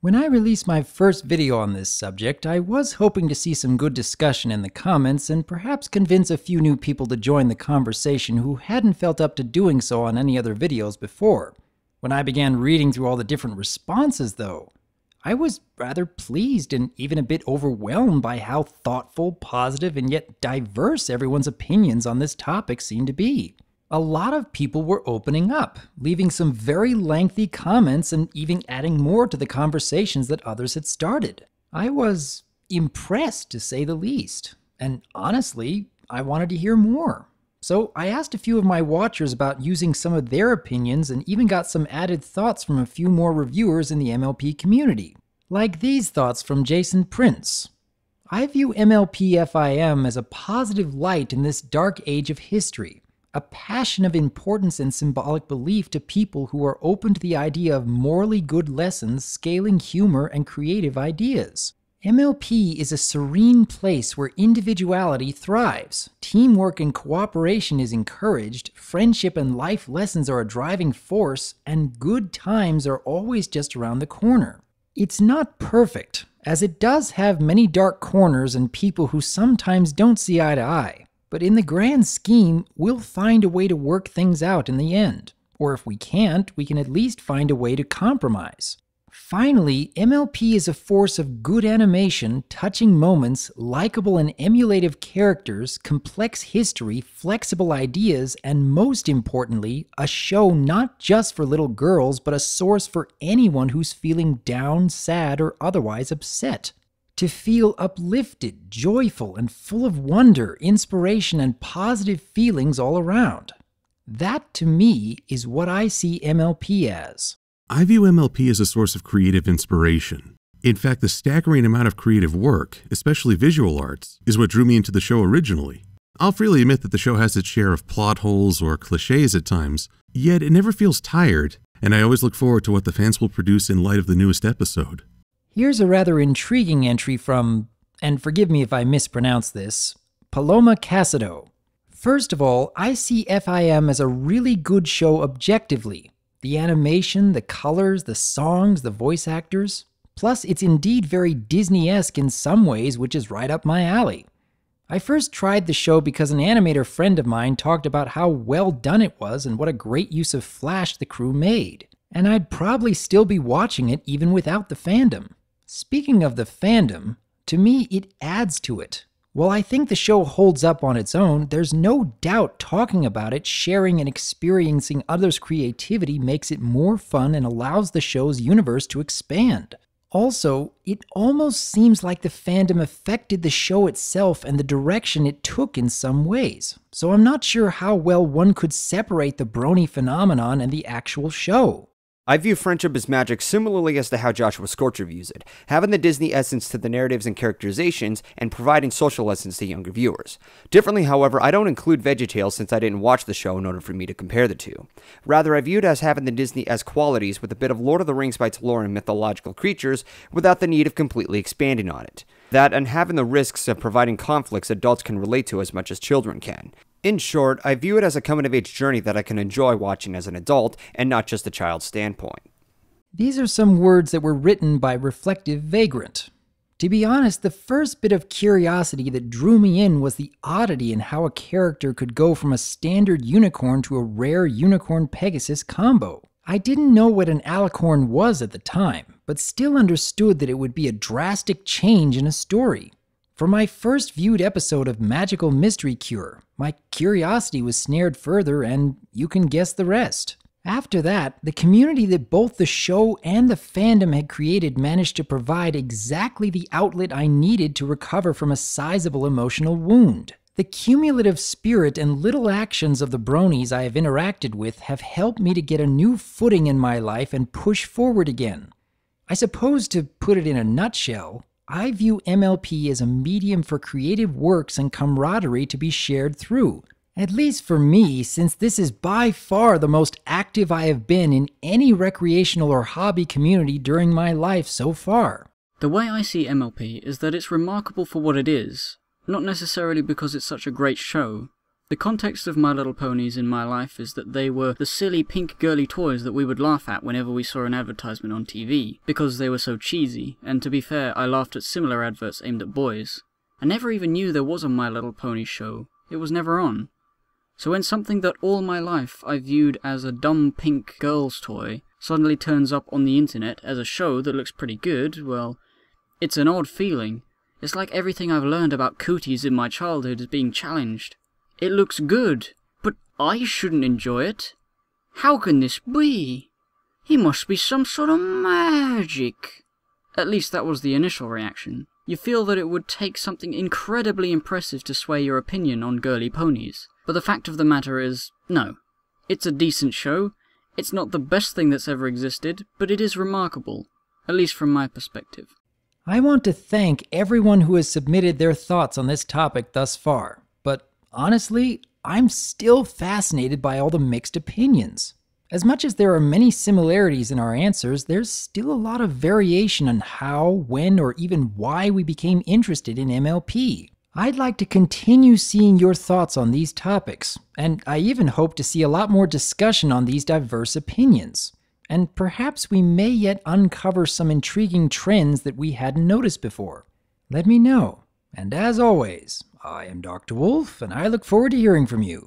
When I released my first video on this subject, I was hoping to see some good discussion in the comments and perhaps convince a few new people to join the conversation who hadn't felt up to doing so on any other videos before. When I began reading through all the different responses though, I was rather pleased and even a bit overwhelmed by how thoughtful, positive, and yet diverse everyone's opinions on this topic seemed to be. A lot of people were opening up, leaving some very lengthy comments and even adding more to the conversations that others had started. I was impressed, to say the least, and honestly, I wanted to hear more. So I asked a few of my watchers about using some of their opinions and even got some added thoughts from a few more reviewers in the MLP community. Like these thoughts from Jason Prince. I view MLP FIM as a positive light in this dark age of history. A passion of importance and symbolic belief to people who are open to the idea of morally good lessons, scaling humor, and creative ideas. MLP is a serene place where individuality thrives, teamwork and cooperation is encouraged, friendship and life lessons are a driving force, and good times are always just around the corner. It's not perfect, as it does have many dark corners and people who sometimes don't see eye to eye. But in the grand scheme, we'll find a way to work things out in the end. Or if we can't, we can at least find a way to compromise. Finally, MLP is a force of good animation, touching moments, likable and emulative characters, complex history, flexible ideas, and most importantly, a show not just for little girls, but a source for anyone who's feeling down, sad, or otherwise upset. To feel uplifted, joyful, and full of wonder, inspiration, and positive feelings all around. That, to me, is what I see MLP as. I view MLP as a source of creative inspiration. In fact, the staggering amount of creative work, especially visual arts, is what drew me into the show originally. I'll freely admit that the show has its share of plot holes or cliches at times, yet it never feels tired, and I always look forward to what the fans will produce in light of the newest episode. Here's a rather intriguing entry from, and forgive me if I mispronounce this, Paloma Casado. First of all, I see FIM as a really good show objectively. The animation, the colors, the songs, the voice actors. Plus, it's indeed very Disney-esque in some ways, which is right up my alley. I first tried the show because an animator friend of mine talked about how well done it was and what a great use of Flash the crew made. And I'd probably still be watching it even without the fandom. Speaking of the fandom, to me it adds to it. While I think the show holds up on its own, there's no doubt talking about it, sharing and experiencing others' creativity makes it more fun and allows the show's universe to expand. Also, it almost seems like the fandom affected the show itself and the direction it took in some ways, so I'm not sure how well one could separate the brony phenomenon and the actual show. I view friendship as magic similarly as to how Joshua Scorcher views it, having the Disney essence to the narratives and characterizations, and providing social lessons to younger viewers. Differently, however, I don't include VeggieTales since I didn't watch the show in order for me to compare the two. Rather, I view it as having the Disney-esque qualities with a bit of Lord of the Rings by lore and mythological creatures without the need of completely expanding on it. That, and having the risks of providing conflicts adults can relate to as much as children can. In short, I view it as a coming-of-age journey that I can enjoy watching as an adult, and not just a child's standpoint. These are some words that were written by Reflective Vagrant. To be honest, the first bit of curiosity that drew me in was the oddity in how a character could go from a standard unicorn to a rare unicorn-Pegasus combo. I didn't know what an alicorn was at the time, but still understood that it would be a drastic change in a story. For my first viewed episode of Magical Mystery Cure, my curiosity was snared further, and you can guess the rest. After that, the community that both the show and the fandom had created managed to provide exactly the outlet I needed to recover from a sizable emotional wound. The cumulative spirit and little actions of the bronies I have interacted with have helped me to get a new footing in my life and push forward again. I suppose, to put it in a nutshell, I view MLP as a medium for creative works and camaraderie to be shared through. At least for me, since this is by far the most active I have been in any recreational or hobby community during my life so far. The way I see MLP is that it's remarkable for what it is, not necessarily because it's such a great show. The context of My Little Ponies in my life is that they were the silly pink girly toys that we would laugh at whenever we saw an advertisement on TV, because they were so cheesy, and to be fair, I laughed at similar adverts aimed at boys. I never even knew there was a My Little Pony show. It was never on. So when something that all my life I viewed as a dumb pink girl's toy suddenly turns up on the internet as a show that looks pretty good, well, it's an odd feeling. It's like everything I've learned about cooties in my childhood is being challenged. It looks good, but I shouldn't enjoy it. How can this be? He must be some sort of magic. At least that was the initial reaction. You feel that it would take something incredibly impressive to sway your opinion on girly ponies. But the fact of the matter is, no. It's a decent show. It's not the best thing that's ever existed, but it is remarkable. At least from my perspective. I want to thank everyone who has submitted their thoughts on this topic thus far. But honestly, I'm still fascinated by all the mixed opinions. As much as there are many similarities in our answers, there's still a lot of variation on how, when, or even why we became interested in MLP. I'd like to continue seeing your thoughts on these topics, and I even hope to see a lot more discussion on these diverse opinions. And perhaps we may yet uncover some intriguing trends that we hadn't noticed before. Let me know. And as always, I am DRWolf, and I look forward to hearing from you.